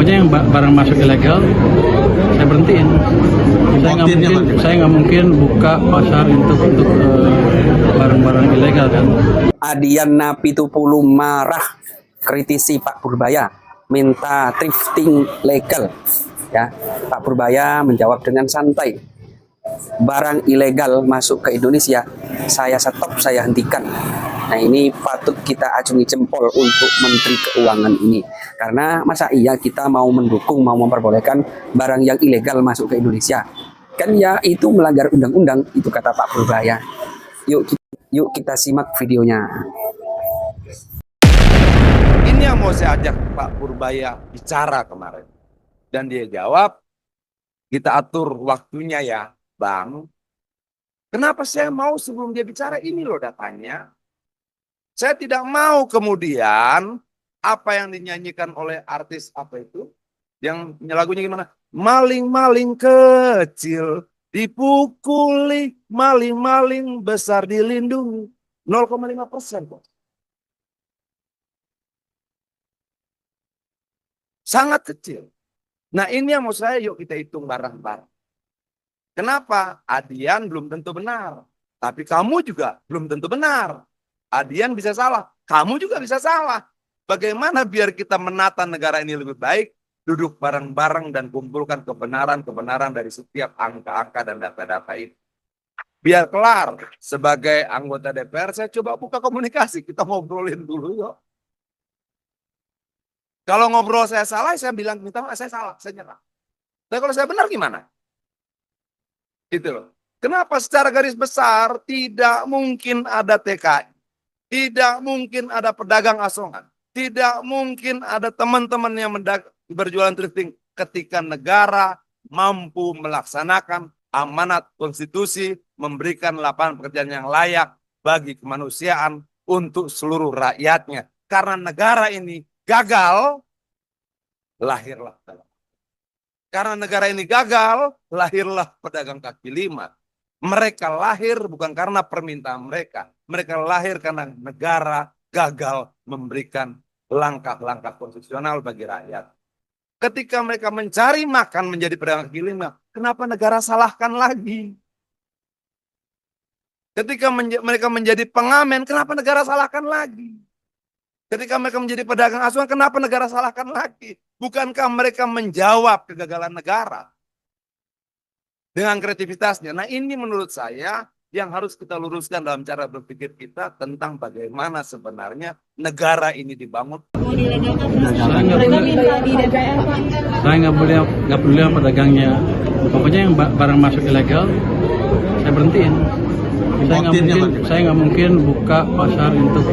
Pokoknya yang barang masuk ilegal saya berhentiin. Saya nggak mungkin buka pasar untuk barang-barang ilegal kan. Adiana Pitupulu marah, kritisi Pak Purbaya, minta thrifting legal. Ya, Pak Purbaya menjawab dengan santai. Barang ilegal masuk ke Indonesia, saya stop, saya hentikan. Nah, ini patut kita acungi jempol untuk Menteri Keuangan ini. Karena masa iya kita mau mendukung, mau memperbolehkan barang yang ilegal masuk ke Indonesia. Kan ya itu melanggar undang-undang, itu kata Pak Purbaya. Yuk kita simak videonya. Ini yang mau saya ajak Pak Purbaya bicara kemarin. Dan dia jawab, kita atur waktunya ya, Bang. Kenapa saya mau sebelum dia bicara, ini loh datanya. Saya tidak mau kemudian apa yang dinyanyikan oleh artis apa itu, yang lagunya gimana? Maling-maling kecil dipukuli, maling-maling besar dilindungi. 0,5% kok. Sangat kecil. Nah ini yang mau saya, yuk kita hitung bareng-bareng. Kenapa? Adian belum tentu benar. Tapi kamu juga belum tentu benar. Adian bisa salah. Kamu juga bisa salah. Bagaimana biar kita menata negara ini lebih baik? Duduk bareng-bareng dan kumpulkan kebenaran-kebenaran dari setiap angka-angka dan data-data itu. Biar kelar. Sebagai anggota DPR, saya coba buka komunikasi. Kita ngobrolin dulu yuk. Kalau ngobrol saya salah, saya bilang, minta maaf, saya salah, saya nyerah. Tapi kalau saya benar gimana? Gitu loh. Kenapa secara garis besar tidak mungkin ada TKI, tidak mungkin ada pedagang asongan, tidak mungkin ada teman-teman yang berjualan thrifting ketika negara mampu melaksanakan amanat konstitusi, memberikan lapangan pekerjaan yang layak bagi kemanusiaan untuk seluruh rakyatnya. Karena negara ini gagal, lahirlah dalam. Karena negara ini gagal, lahirlah pedagang kaki lima. Mereka lahir bukan karena permintaan mereka. Mereka lahir karena negara gagal memberikan langkah-langkah konstitusional bagi rakyat. Ketika mereka mencari makan menjadi pedagang kaki lima, kenapa negara salahkan lagi? Ketika mereka menjadi pengamen, kenapa negara salahkan lagi? Ketika mereka menjadi pedagang asuhan, kenapa negara salahkan lagi? Bukankah mereka menjawab kegagalan negara dengan kreativitasnya? Nah ini menurut saya yang harus kita luruskan dalam cara berpikir kita tentang bagaimana sebenarnya negara ini dibangun. Saya nggak peduli sama pedagangnya. Pokoknya yang barang masuk ilegal saya berhentiin. Saya nggak mungkin buka pasar untuk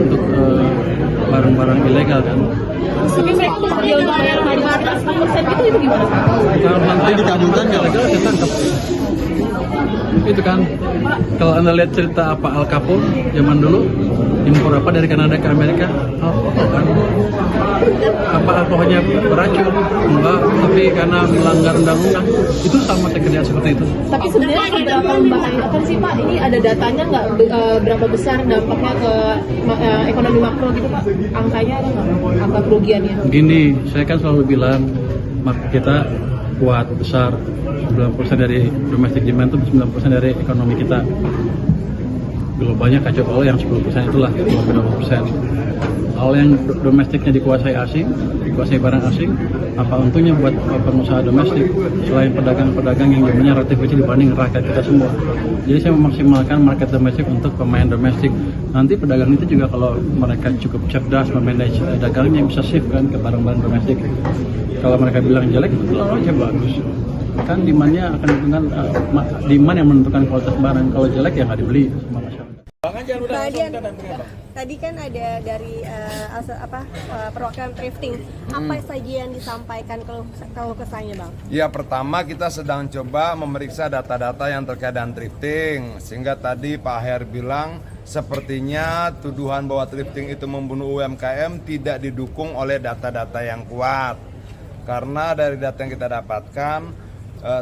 barang-barang ilegal kan. Tapi mereka dia untuk bayar 15% itu gimana? Kalau nanti dikabulkan nggak legal saya tangkap. Itu kan, kalau Anda lihat cerita apa Al Capone zaman dulu, impor apa dari Kanada ke Amerika, alkohol kan. Apa alkoholnya beracun? Enggak, tapi karena melanggar undang-undang. Itu sama saya kerja seperti itu. Tapi sebenarnya seberapa membahayakan sih Pak? Ini ada datanya nggak berapa besar dampaknya ke ekonomi makro gitu Pak? Angkanya ada nggak? Angka kerugiannya? Gini, saya kan selalu bilang market kita kuat, besar. 90% dari domestic demand itu 90% dari ekonomi kita. Globalnya kacau balau, yang 10% itulah 20%. Kalau yang domestiknya dikuasai asing, dikuasai barang asing, apa untungnya buat pengusaha domestik selain pedagang-pedagang yang jumlahnya relatif kecil dibanding rakyat kita semua. Jadi saya memaksimalkan market domestik untuk pemain domestik. Nanti pedagang itu juga kalau mereka cukup cerdas memanage dagangnya bisa shift kan ke barang-barang domestik. Kalau mereka bilang jelek, itu lalu aja bagus. Kan demand-nya akan menentukan demand yang menentukan kualitas barang. Kalau jelek ya nggak dibeli sama masyarakat. Tadi kan ada dari perwakilan thrifting. Apa saja yang disampaikan kalau kesannya Bang? Ya pertama kita sedang coba memeriksa data-data yang terkait dengan thrifting. Sehingga tadi Pak Her bilang sepertinya tuduhan bahwa thrifting itu membunuh UMKM tidak didukung oleh data-data yang kuat. Karena dari data yang kita dapatkan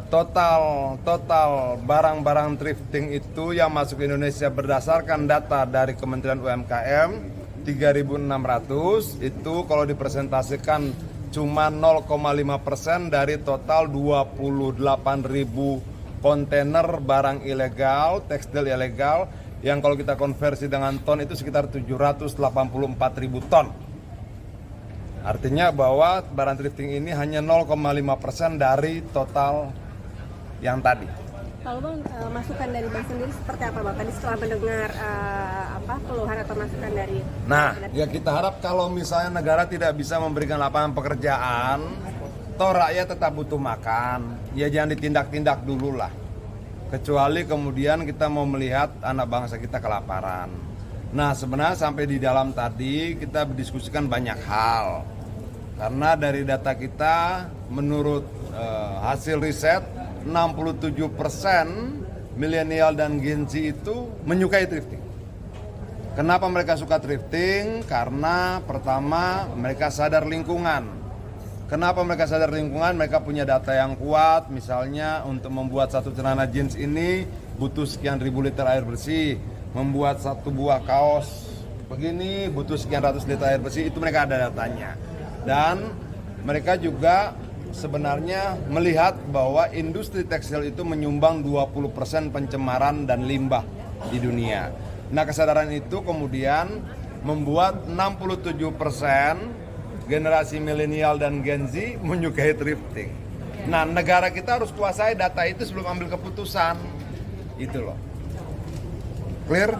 total barang-barang thrifting itu yang masuk ke Indonesia berdasarkan data dari Kementerian UMKM 3.600 itu kalau dipresentasikan cuma 0,5% dari total 28.000 kontainer barang ilegal, tekstil ilegal, yang kalau kita konversi dengan ton itu sekitar 784.000 ton. Artinya bahwa barang thrifting ini hanya 0,5% dari total yang tadi. Kalau Bang, masukan dari Bang sendiri seperti apa Bang? Tadi setelah mendengar keluhan atau masukan dari... Nah, ya kita harap kalau misalnya negara tidak bisa memberikan lapangan pekerjaan, toh rakyat tetap butuh makan, ya jangan ditindak-tindak dulu lah. Kecuali kemudian kita mau melihat anak bangsa kita kelaparan. Nah, sebenarnya sampai di dalam tadi kita berdiskusikan banyak hal. Karena dari data kita, menurut hasil riset, 67% milenial dan Gen Z itu menyukai thrifting. Kenapa mereka suka thrifting? Karena pertama, mereka sadar lingkungan. Kenapa mereka sadar lingkungan? Mereka punya data yang kuat, misalnya untuk membuat satu celana jeans ini butuh sekian ribu liter air bersih, membuat satu buah kaos begini butuh sekian ratus liter air bersih, itu mereka ada datanya. Dan mereka juga sebenarnya melihat bahwa industri tekstil itu menyumbang 20% pencemaran dan limbah di dunia. Nah, kesadaran itu kemudian membuat 67% generasi milenial dan Gen Z menyukai thrifting. Nah, negara kita harus kuasai data itu sebelum ambil keputusan. Itu loh. Clear?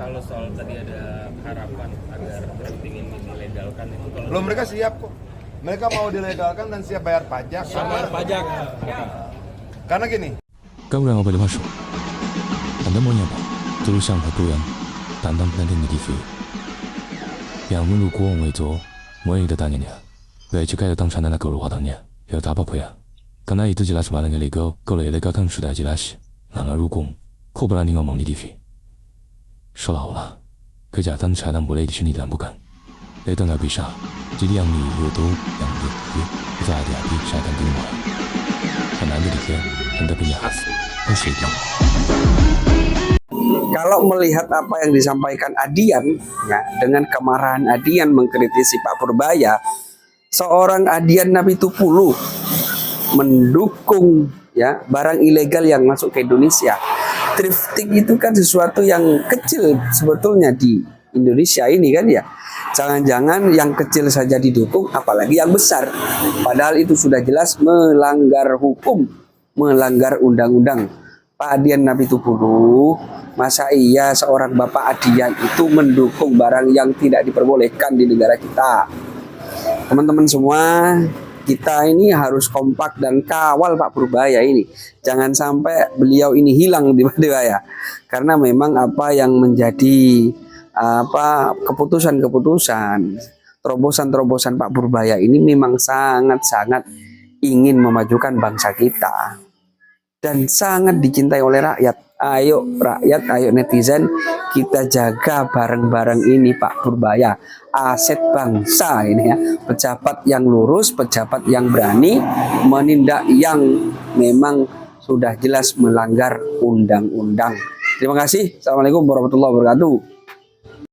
Kalau soal tadi ada harapan agar thrifting ini dilegalkan itu kalau Belum, mereka siap kok. Mereka mau dilegalkan dan siap bayar pajak. Bayar pajak. Karena gini, 干不了我被留手，俺的模样吧，都是像他这样，担当不担定的地方。两门路国王为左，我也得大年年，为去盖的当产的那狗肉话当年，要打爆赔啊！刚才一直记拉是完了个雷狗，够了也得搞看时代记拉西，哪个入宫，可不然你个蒙里地方。说老了，可假当柴当不累的兄弟咱不干，雷等个比啥，这里养你又都养的也，不在的比啥当给我，很难的里天，很得被你害死，很水掉。 Kalau melihat apa yang disampaikan Adian, ya, dengan kemarahan Adian mengkritisi Pak Purbaya, seorang Adian Napi Tupulu mendukung ya barang ilegal yang masuk ke Indonesia. Thrifting itu kan sesuatu yang kecil sebetulnya di Indonesia ini kan ya. Jangan-jangan yang kecil saja didukung, apalagi yang besar. Padahal itu sudah jelas melanggar hukum, melanggar undang-undang. Pak Adian Napi Tupulu, masa iya seorang Bapak Adian itu mendukung barang yang tidak diperbolehkan di negara kita? Teman-teman semua, kita ini harus kompak dan kawal Pak Purbaya ini. Jangan sampai beliau ini hilang tiba-tiba ya. Karena memang apa yang menjadi keputusan-keputusan, terobosan-terobosan Pak Purbaya ini memang sangat-sangat ingin memajukan bangsa kita. Dan sangat dicintai oleh rakyat. Ayo rakyat, ayo netizen, kita jaga bareng-bareng ini Pak Purbaya, aset bangsa ini ya. Pejabat yang lurus, pejabat yang berani menindak yang memang sudah jelas melanggar undang-undang. Terima kasih. Assalamualaikum warahmatullahi wabarakatuh.